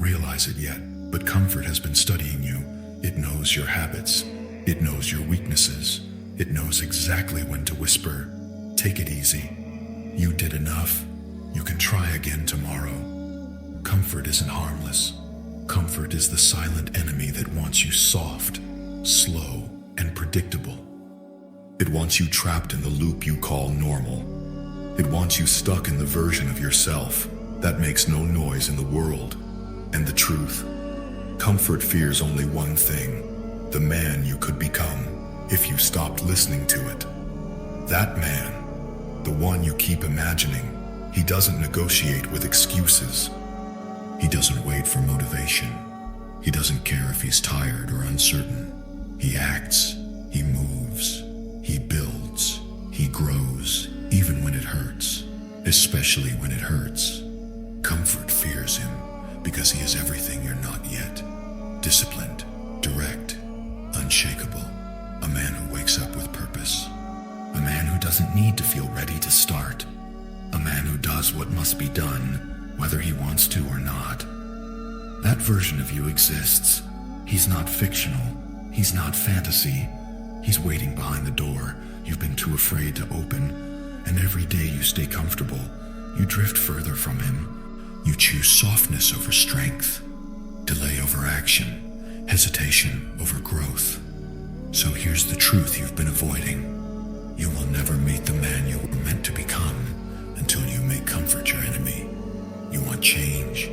realize it yet, but comfort has been studying you. It knows your habits. It knows your weaknesses. It knows exactly when to whisper, "Take it easy. You did enough. You can try again tomorrow." Comfort isn't harmless. Comfort is the silent enemy that wants you soft, slow, and predictable. It wants you trapped in the loop you call normal. It wants you stuck in the version of yourself that makes no noise in the world. And the truth, comfort fears only one thing: the man you could become if you stopped listening to it. That man, the one you keep imagining, he doesn't negotiate with excuses. He doesn't wait for motivation. He doesn't care if he's tired or uncertain. He acts, he moves, he builds, he grows, even when it hurts, especially when it hurts. Comfort fears him because he is everything you're not yet. Disciplined, direct, unshakable. A man who wakes up with purpose. A man who doesn't need to feel ready to start. A man who does what must be done, whether he wants to or not. That version of you exists. He's not fictional. He's not fantasy. He's waiting behind the door you've been too afraid to open. And every day you stay comfortable, you drift further from him. You choose softness over strength, delay over action, hesitation over growth. So here's the truth you've been avoiding. You will never meet the man you were meant to become until you make comfort your enemy. You want change?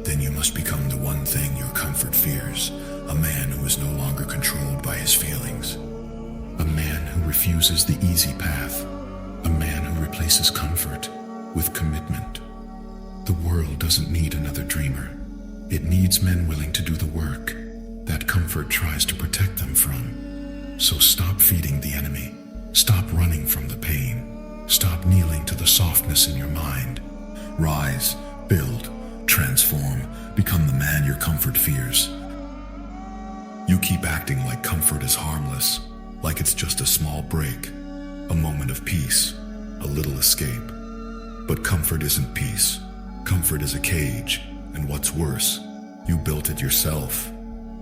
Then you must become the one thing your comfort fears, a man who is no longer controlled by his feelings. A man who refuses the easy path. A man who replaces comfort with commitment. The world doesn't need another dreamer. It needs men willing to do the work that comfort tries to protect them from. So stop feeding the enemy. Stop running from the pain. Stop kneeling to the softness in your mind. Rise, build, transform, become the man your comfort fears. You keep acting like comfort is harmless, like it's just a small break, a moment of peace, a little escape. But comfort isn't peace. Comfort is a cage, and what's worse, you built it yourself.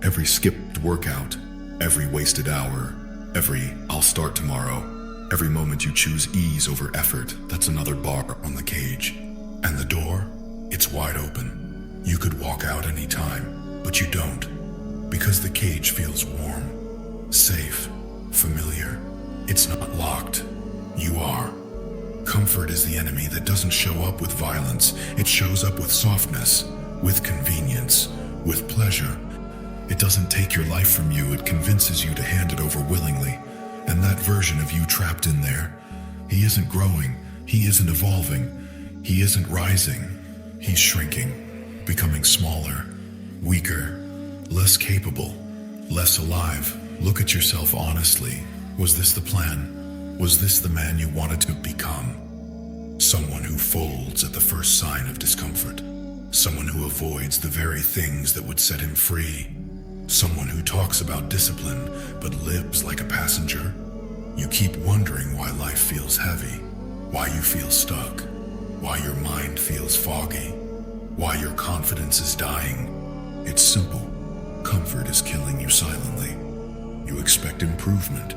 Every skipped workout, every wasted hour, every "I'll start tomorrow," every moment you choose ease over effort, that's another bar on the cage. And the door? It's wide open. You could walk out any time, but you don't, because the cage feels warm, safe, familiar. It's not locked. You are. Comfort is the enemy that doesn't show up with violence. It shows up with softness, with convenience, with pleasure. It doesn't take your life from you. It convinces you to hand it over willingly. And that version of you trapped in there, he isn't growing. He isn't evolving. He isn't rising. He's shrinking, becoming smaller, weaker, less capable, less alive. Look at yourself honestly. Was this the plan? Was this the man you wanted to become? Someone who folds at the first sign of discomfort. Someone who avoids the very things that would set him free. Someone who talks about discipline but lives like a passenger. You keep wondering why life feels heavy, why you feel stuck, why your mind feels foggy, why your confidence is dying. It's simple. Comfort is killing you silently. You expect improvement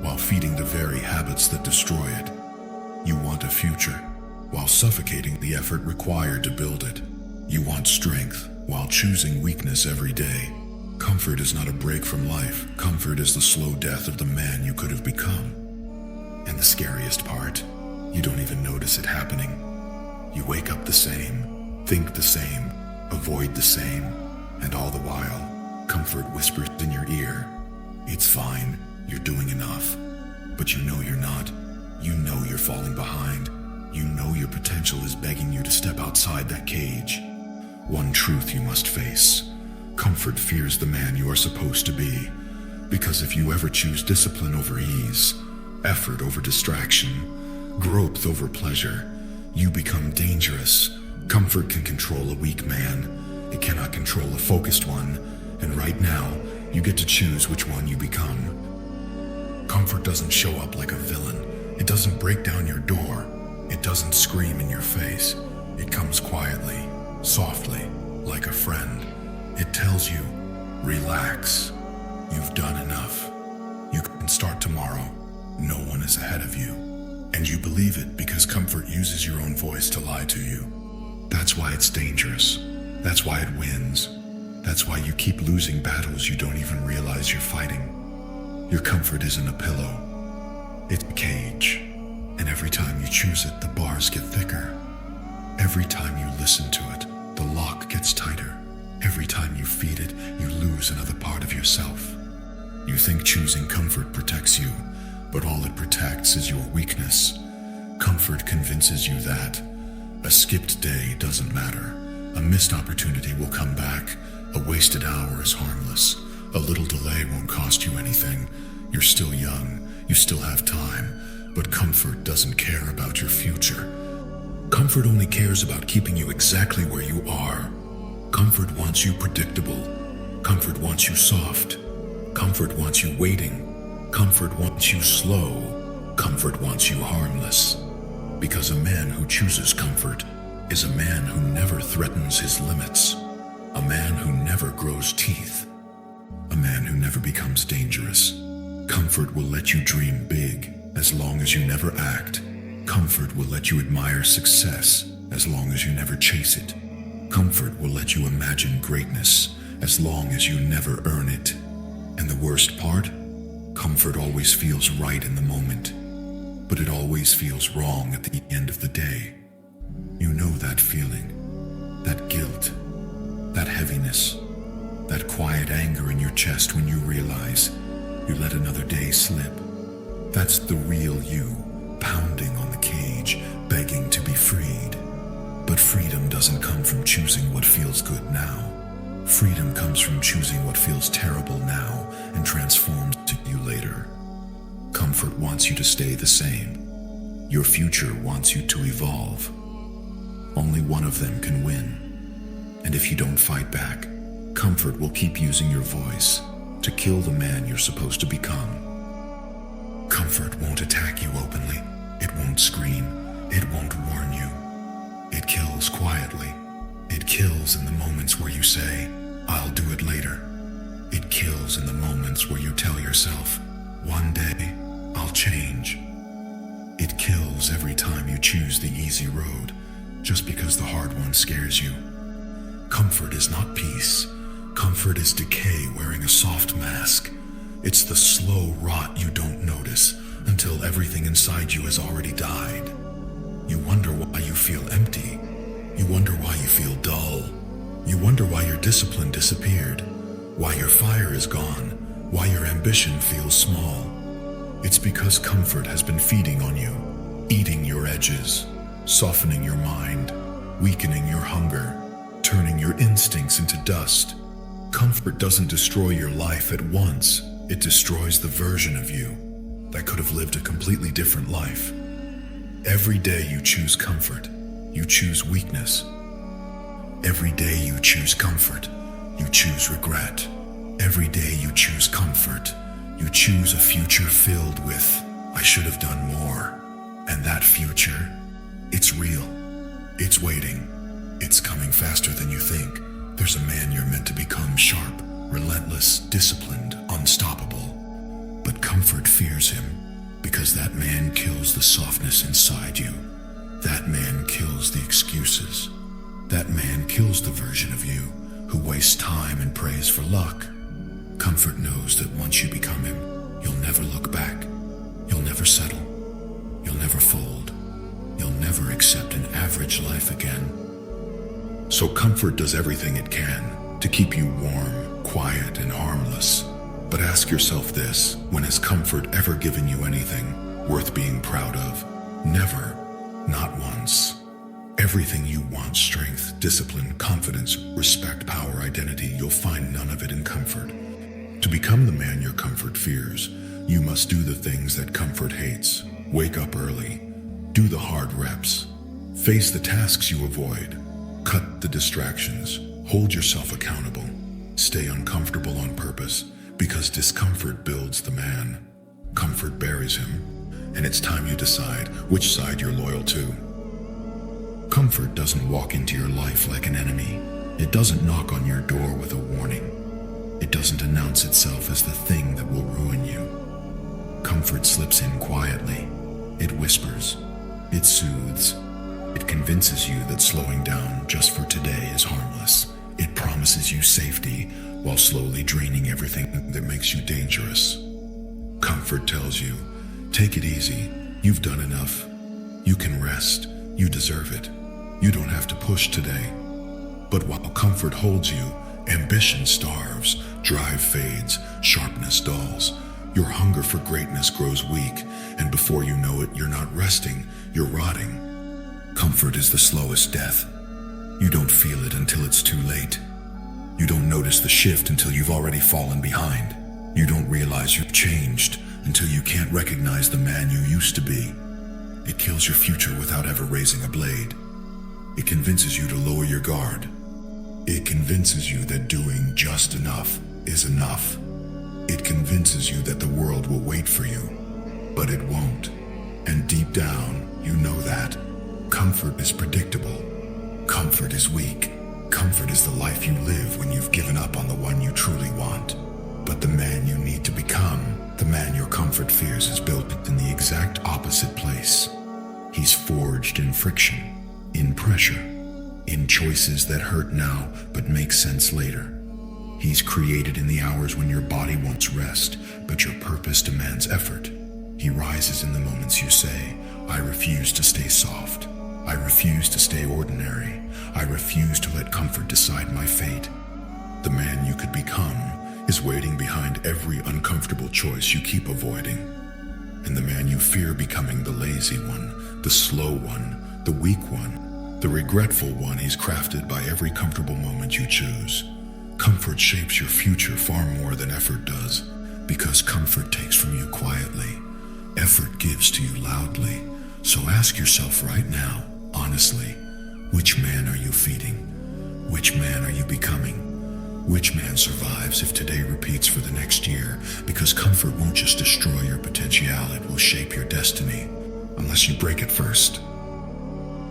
while feeding the very habits that destroy it. You want a future while suffocating the effort required to build it. You want strength while choosing weakness every day. Comfort is not a break from life. Comfort is the slow death of the man you could have become. And the scariest part, you don't even notice it happening. You wake up the same, think the same, avoid the same, and all the while, comfort whispers in your ear, "It's fine, you're doing enough." But you know you're not. You know you're falling behind. You know your potential is begging you to step outside that cage. One truth you must face. Comfort fears the man you are supposed to be. Because if you ever choose discipline over ease, effort over distraction, growth over pleasure, you become dangerous. Comfort can control a weak man. It cannot control a focused one. And right now, you get to choose which one you become. Comfort doesn't show up like a villain. It doesn't break down your door. It doesn't scream in your face. It comes quietly, softly, like a friend. It tells you, relax, you've done enough. You can start tomorrow. No one is ahead of you. And you believe it because comfort uses your own voice to lie to you. That's why it's dangerous. That's why it wins. That's why you keep losing battles you don't even realize you're fighting. Your comfort isn't a pillow. It's a cage. And every time you choose it, the bars get thicker. Every time you listen to it, the lock gets tighter. Every time you feed it, you lose another part of yourself. You think choosing comfort protects you, but all it protects is your weakness. Comfort convinces you that a skipped day doesn't matter. A missed opportunity will come back. A wasted hour is harmless. A little delay won't cost you anything. You're still young. You still have time. But comfort doesn't care about your future. Comfort only cares about keeping you exactly where you are. Comfort wants you predictable. Comfort wants you soft. Comfort wants you waiting. Comfort wants you slow. Comfort wants you harmless. Because a man who chooses comfort is a man who never threatens his limits. A man who never grows teeth. A man who never becomes dangerous. Comfort will let you dream big as long as you never act. Comfort will let you admire success as long as you never chase it. Comfort will let you imagine greatness as long as you never earn it. And the worst part? Comfort always feels right in the moment, but it always feels wrong at the end of the day. You know that feeling, that guilt, that heaviness, that quiet anger in your chest when you realize you let another day slip. That's the real you, pounding on the cage, begging to be freed. But freedom doesn't come from choosing what feels good now. Freedom comes from choosing what feels terrible now and transforms to you later. Comfort wants you to stay the same. Your future wants you to evolve. Only one of them can win. And if you don't fight back, comfort will keep using your voice to kill the man you're supposed to become. Comfort won't attack you openly. It won't scream. It won't warn you. It kills quietly. It kills in the moments where you say, I'll do it later. It kills in the moments where you tell yourself, one day, I'll change. It kills every time you choose the easy road, just because the hard one scares you. Comfort is not peace. Comfort is decay wearing a soft mask. It's the slow rot you don't notice until everything inside you has already died. You wonder why you feel empty. You wonder why you feel dull. You wonder why your discipline disappeared, why your fire is gone, why your ambition feels small. It's because comfort has been feeding on you, eating your edges, softening your mind, weakening your hunger, turning your instincts into dust. Comfort doesn't destroy your life at once. It destroys the version of you that could have lived a completely different life. Every day you choose comfort, you choose weakness. Every day you choose comfort, you choose regret. Every day you choose comfort, you choose a future filled with, I should have done more. And that future, it's real. It's waiting. It's coming faster than you think. There's a man you're meant to become, sharp, relentless, disciplined, unstoppable. But comfort fears him because that man kills the softness inside you. That man kills the excuses. That man kills the version of you who wastes time and prays for luck. Comfort knows that once you become him, you'll never look back. You'll never settle. You'll never fold. You'll never accept an average life again. So comfort does everything it can to keep you warm, quiet, and harmless. But ask yourself this, when has comfort ever given you anything worth being proud of? Never. Not once. Everything you want, strength, discipline, confidence, respect, power, identity, you'll find none of it in comfort. To become the man your comfort fears, you must do the things that comfort hates. Wake up early. Do the hard reps. Face the tasks you avoid. Cut the distractions. Hold yourself accountable. Stay uncomfortable on purpose, because discomfort builds the man. Comfort buries him, and it's time you decide which side you're loyal to. Comfort doesn't walk into your life like an enemy. It doesn't knock on your door with a warning. It doesn't announce itself as the thing that will ruin you. Comfort slips in quietly. It whispers. It soothes. It convinces you that slowing down just for today is harmless. It promises you safety while slowly draining everything that makes you dangerous. Comfort tells you, take it easy. You've done enough. You can rest. You deserve it. You don't have to push today. But while comfort holds you, ambition starves, drive fades, sharpness dulls. Your hunger for greatness grows weak, and before you know it, you're not resting, you're rotting. Comfort is the slowest death. You don't feel it until it's too late. You don't notice the shift until you've already fallen behind. You don't realize you've changed until you can't recognize the man you used to be. It kills your future without ever raising a blade. It convinces you to lower your guard. It convinces you that doing just enough is enough. It convinces you that the world will wait for you, but it won't. And deep down, you know that. Comfort is predictable. Comfort is weak. Comfort is the life you live when you've given up on the one you truly want. But the man you need to become, the man your comfort fears, is built in the exact opposite place. He's forged in friction, in pressure, in choices that hurt now but make sense later. He's created in the hours when your body wants rest, but your purpose demands effort. He rises in the moments you say, I refuse to stay soft. I refuse to stay ordinary. I refuse to let comfort decide my fate. The man you could become is waiting behind every uncomfortable choice you keep avoiding. And the man you fear becoming, the lazy one, the slow one, the weak one, the regretful one, he's crafted by every comfortable moment you choose. Comfort shapes your future far more than effort does, because comfort takes from you quietly. Effort gives to you loudly. So ask yourself right now, honestly, which man are you feeding? Which man are you becoming? Which man survives if today repeats for the next year? Because comfort won't just destroy your potential, it will shape your destiny, unless you break it first.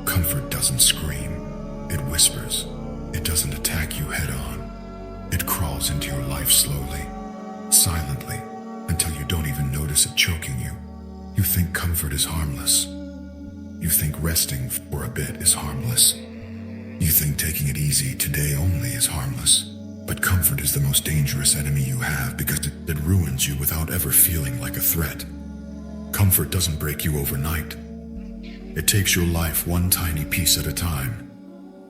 Comfort doesn't scream, it whispers. It doesn't attack you head on. It crawls into your life slowly, silently, until you don't even notice it choking you. You think comfort is harmless. You think resting for a bit is harmless. You think taking it easy today only is harmless. But comfort is the most dangerous enemy you have, because it ruins you without ever feeling like a threat. Comfort doesn't break you overnight. It takes your life one tiny piece at a time.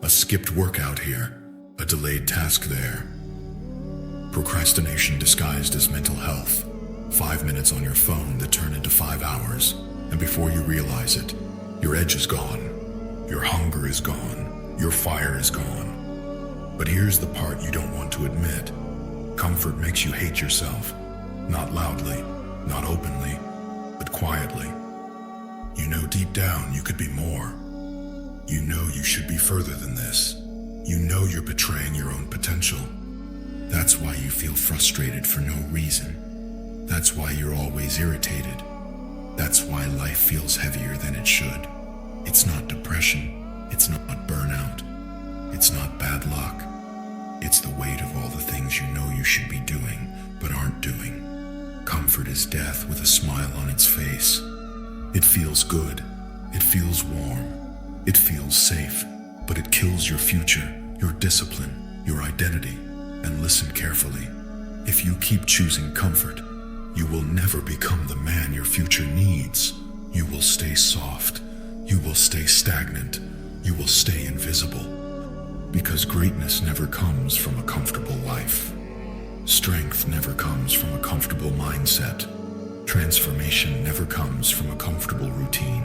A skipped workout here, a delayed task there. Procrastination disguised as mental health. 5 minutes on your phone that turn into 5 hours. And before you realize it, your edge is gone. Your hunger is gone. Your fire is gone. But here's the part you don't want to admit. Comfort makes you hate yourself. Not loudly, not openly, but quietly. You know deep down you could be more. You know you should be further than this. You know you're betraying your own potential. That's why you feel frustrated for no reason. That's why you're always irritated. That's why life feels heavier than it should. It's not depression. It's not burnout. It's not bad luck. It's the weight of all the things you know you should be doing, but aren't doing. Comfort is death with a smile on its face. It feels good. It feels warm. It feels safe. But it kills your future, your discipline, your identity. And listen carefully. If you keep choosing comfort, you will never become the man your future needs. You will stay soft. You will stay stagnant. You will stay invisible. Because greatness never comes from a comfortable life. Strength never comes from a comfortable mindset. Transformation never comes from a comfortable routine.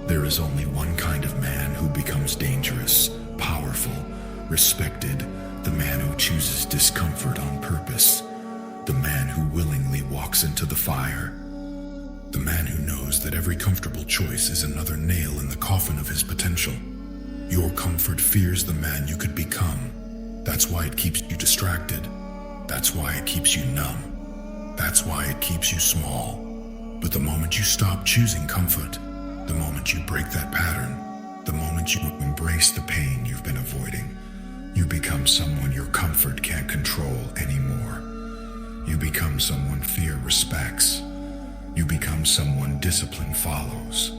There is only one kind of man who becomes dangerous, powerful, respected, the man who chooses discomfort on purpose, the man who willingly walks into the fire, the man who knows that every comfortable choice is another nail in the coffin of his potential. Your comfort fears the man you could become. That's why it keeps you distracted. That's why it keeps you numb. That's why it keeps you small. But the moment you stop choosing comfort, the moment you break that pattern, the moment you embrace the pain you've been avoiding, You become someone your comfort can't control anymore. You become someone fear respects. You become someone discipline follows.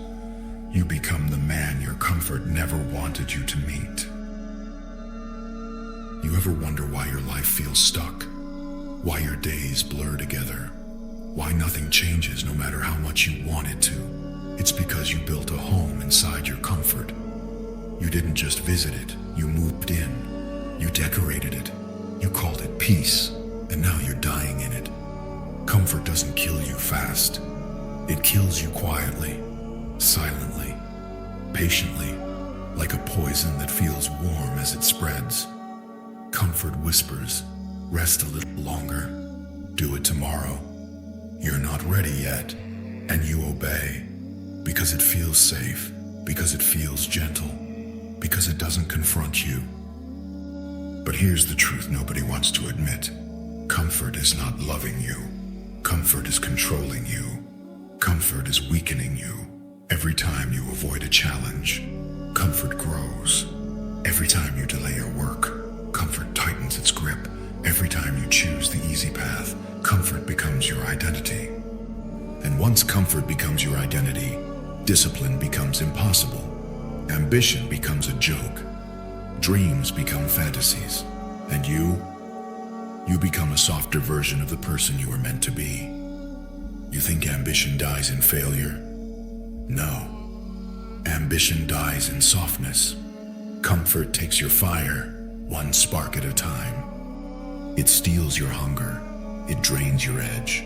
You become the man your comfort never wanted you to meet. You ever wonder why your life feels stuck? Why your days blur together? Why nothing changes no matter how much you want it to? It's because you built a home inside your comfort. You didn't just visit it, you moved in. You decorated it. You called it peace, and now you're dying in it. Comfort doesn't kill you fast. It kills you quietly, silently, patiently, like a poison that feels warm as it spreads. Comfort whispers, rest a little longer, do it tomorrow. You're not ready yet, and you obey, because it feels safe, because it feels gentle, because it doesn't confront you. But here's the truth nobody wants to admit. Comfort is not loving you. Comfort is controlling you. Comfort is weakening you. Every time you avoid a challenge, comfort grows. Every time you delay your work, comfort tightens its grip. Every time you choose the easy path, comfort becomes your identity. And once comfort becomes your identity, discipline becomes impossible. Ambition becomes a joke. Dreams become fantasies. And you become a softer version of the person you were meant to be. You think ambition dies in failure? No. Ambition dies in softness. Comfort takes your fire, one spark at a time. It steals your hunger. It drains your edge.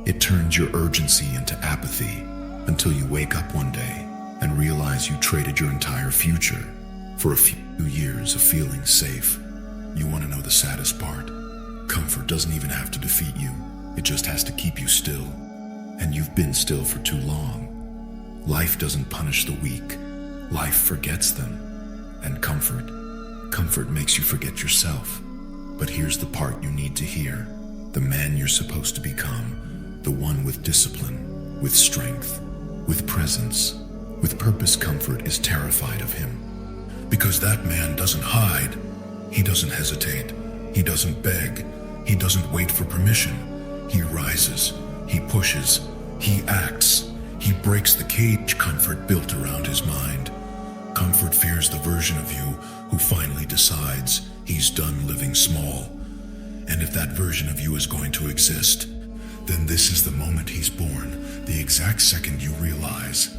It turns your urgency into apathy until you wake up one day and realize you traded your entire future for a few years of feeling safe. You want to know the saddest part? Comfort doesn't even have to defeat you. It just has to keep you still. And you've been still for too long. Life doesn't punish the weak. Life forgets them. And comfort makes you forget yourself. But here's the part you need to hear. The man you're supposed to become, the one with discipline, with strength, with presence, with purpose. Comfort is terrified of him. Because that man doesn't hide. He doesn't hesitate. He doesn't beg. He doesn't wait for permission. He rises. He pushes. He acts. He breaks the cage comfort built around his mind. Comfort fears the version of you who finally decides he's done living small. And if that version of you is going to exist, then this is the moment he's born, the exact second you realize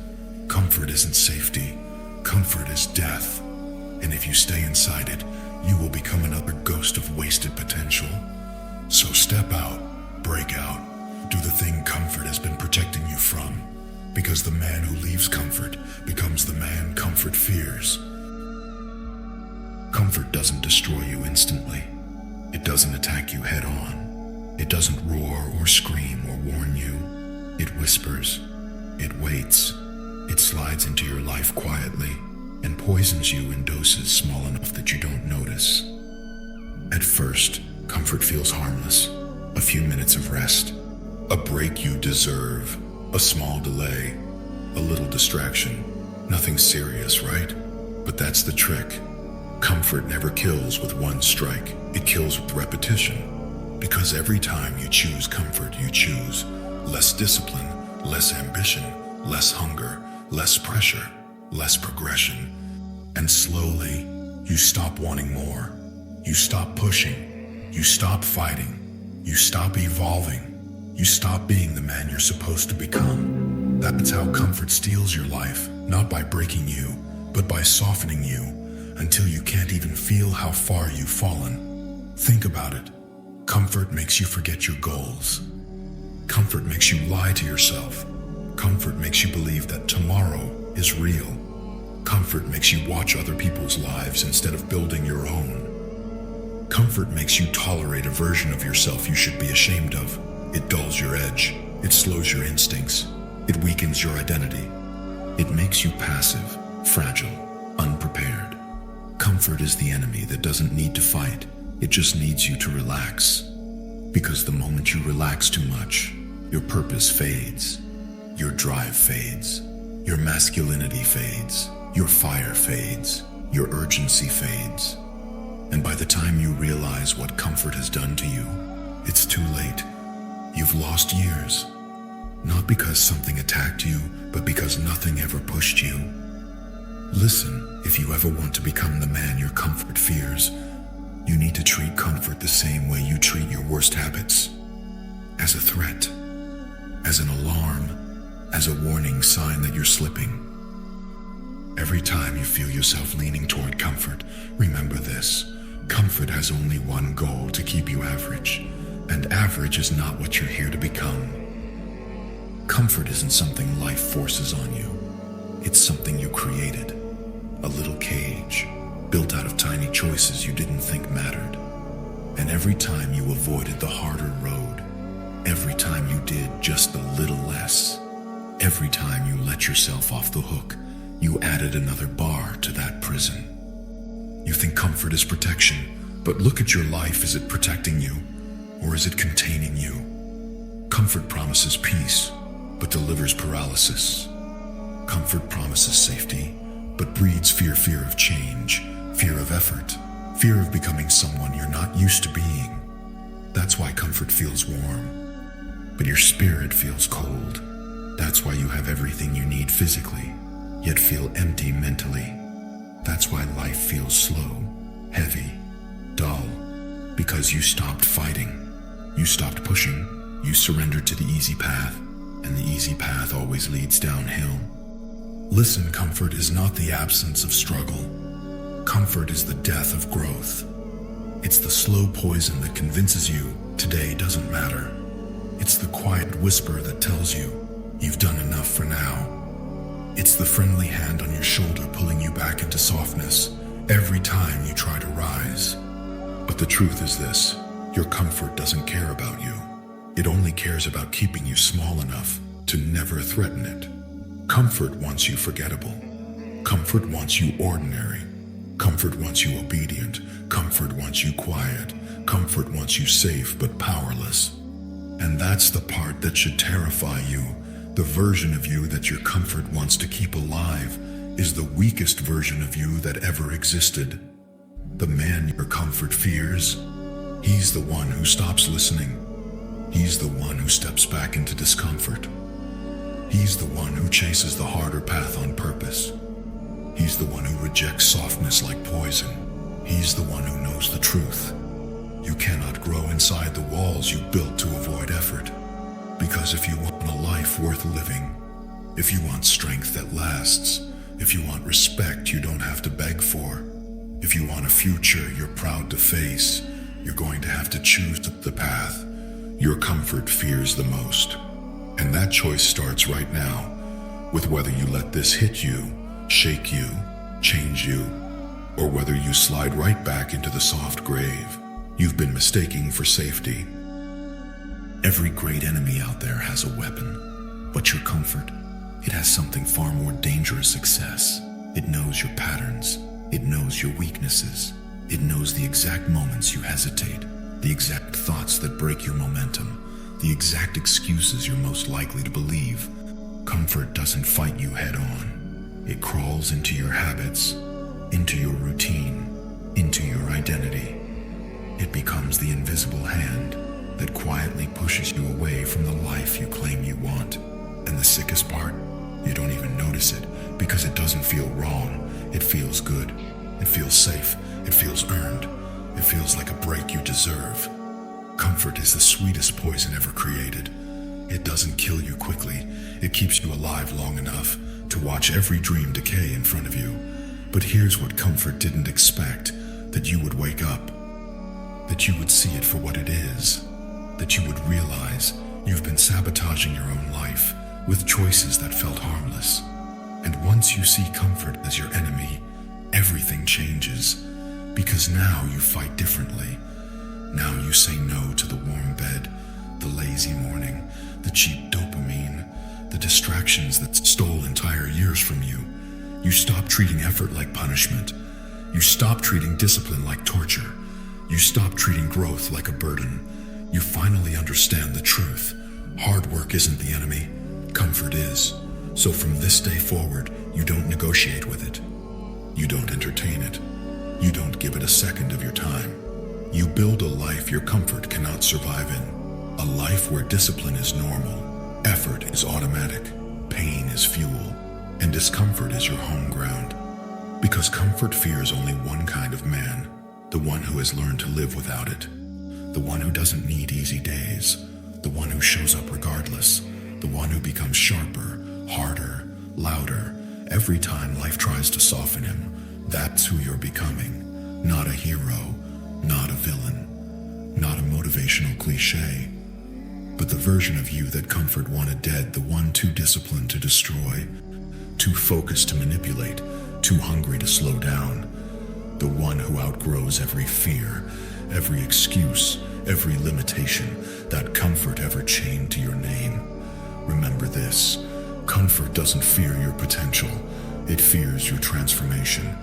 comfort isn't safety. Comfort is death. And if you stay inside it, you will become another ghost of wasted potential. So step out, break out, do the thing comfort has been protecting you from. Because the man who leaves comfort becomes the man comfort fears. Comfort doesn't destroy you instantly. It doesn't attack you head on. It doesn't roar or scream or warn you. It whispers. It waits. It slides into your life quietly and poisons you in doses small enough that you don't notice. At first, comfort feels harmless. A few minutes of rest. A break you deserve. A small delay. A little distraction. Nothing serious, right? But that's the trick. Comfort never kills with one strike. It kills with repetition. Because every time you choose comfort, you choose less discipline, less ambition, less hunger, less pressure, less progression. And slowly, you stop wanting more. You stop pushing. You stop fighting. You stop evolving. You stop being the man you're supposed to become. That's how comfort steals your life, not by breaking you, but by softening you until you can't even feel how far you've fallen. Think about it. Comfort makes you forget your goals. Comfort makes you lie to yourself. Comfort makes you believe that tomorrow is real. Comfort makes you watch other people's lives instead of building your own. Comfort makes you tolerate a version of yourself you should be ashamed of. It dulls your edge. It slows your instincts. It weakens your identity. It makes you passive, fragile, unprepared. Comfort is the enemy that doesn't need to fight. It just needs you to relax. Because the moment you relax too much, your purpose fades. Your drive fades. Your masculinity fades. Your fire fades. Your urgency fades. And by the time you realize what comfort has done to you, it's too late. You've lost years. Not because something attacked you, but because nothing ever pushed you. Listen, if you ever want to become the man your comfort fears, you need to treat comfort the same way you treat your worst habits. As a threat, as an alarm, as a warning sign that you're slipping. Every time you feel yourself leaning toward comfort, remember this: comfort has only one goal: to keep you average. And average is not what you're here to become. Comfort isn't something life forces on you. It's something you created. A little cage, built out of tiny choices you didn't think mattered. And every time you avoided the harder road, every time you did just a little less, every time you let yourself off the hook, you added another bar to that prison. You think comfort is protection, but look at your life. Is it protecting you, or is it containing you? Comfort promises peace, but delivers paralysis. Comfort promises safety, but breeds fear of change, fear of effort, fear of becoming someone you're not used to being. That's why comfort feels warm, but your spirit feels cold. That's why you have everything you need physically, yet feel empty mentally. That's why life feels slow, heavy, dull, because you stopped fighting. You stopped pushing. You surrendered to the easy path, and the easy path always leads downhill. Listen, comfort is not the absence of struggle. Comfort is the death of growth. It's the slow poison that convinces you today doesn't matter. It's the quiet whisper that tells you you've done enough for now. It's the friendly hand on your shoulder pulling you back into softness every time you try to rise. But the truth is this: your comfort doesn't care about you. It only cares about keeping you small enough to never threaten it. Comfort wants you forgettable. Comfort wants you ordinary. Comfort wants you obedient. Comfort wants you quiet. Comfort wants you safe but powerless. And that's the part that should terrify you. The version of you that your comfort wants to keep alive is the weakest version of you that ever existed. The man your comfort fears, he's the one who stops listening. He's the one who steps back into discomfort. He's the one who chases the harder path on purpose. He's the one who rejects softness like poison. He's the one who knows the truth. You cannot grow inside the walls you built to avoid effort. Because if you want a life worth living, if you want strength that lasts, if you want respect you don't have to beg for, if you want a future you're proud to face, you're going to have to choose the path your comfort fears the most. And that choice starts right now, with whether you let this hit you, shake you, change you, or whether you slide right back into the soft grave you've been mistaking for safety. Every great enemy out there has a weapon, but your comfort, it has something far more dangerous: success. It knows your patterns. It knows your weaknesses. It knows the exact moments you hesitate, the exact thoughts that break your momentum, the exact excuses you're most likely to believe. Comfort doesn't fight you head on. It crawls into your habits, into your routine, into your identity. It becomes the invisible hand that quietly pushes you away from the life you claim you want. And the sickest part, you don't even notice it because it doesn't feel wrong. It feels good. It feels safe. It feels earned. It feels like a break you deserve. Comfort is the sweetest poison ever created. It doesn't kill you quickly. It keeps you alive long enough to watch every dream decay in front of you. But here's what comfort didn't expect: that you would wake up, that you would see it for what it is, that you would realize you've been sabotaging your own life with choices that felt harmless. And once you see comfort as your enemy, everything changes. Because now you fight differently. Now you say no to the warm bed, the lazy morning, the cheap dopamine, the distractions that stole entire years from you. You stop treating effort like punishment. You stop treating discipline like torture. You stop treating growth like a burden. You finally understand the truth. Hard work isn't the enemy. Comfort is. So from this day forward, you don't negotiate with it. You don't entertain it. You don't give it a second of your time. You build a life your comfort cannot survive in. A life where discipline is normal, effort is automatic, pain is fuel, and discomfort is your home ground. Because comfort fears only one kind of man, the one who has learned to live without it. The one who doesn't need easy days, the one who shows up regardless, the one who becomes sharper, harder, louder, every time life tries to soften him. That's who you're becoming. Not a hero, not a villain, not a motivational cliche, but the version of you that comfort wanted dead, the one too disciplined to destroy, too focused to manipulate, too hungry to slow down, the one who outgrows every fear, every excuse, every limitation that comfort ever chained to your name. Remember this, comfort doesn't fear your potential, it fears your transformation.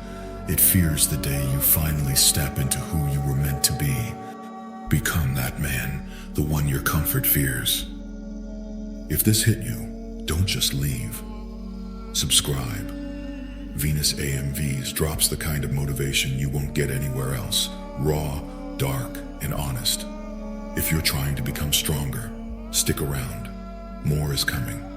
It fears the day you finally step into who you were meant to be. Become that man, the one your comfort fears. If this hit you, don't just leave. Subscribe. Venus AMVs drops the kind of motivation you won't get anywhere else. Raw, dark, and honest. If you're trying to become stronger, stick around. More is coming.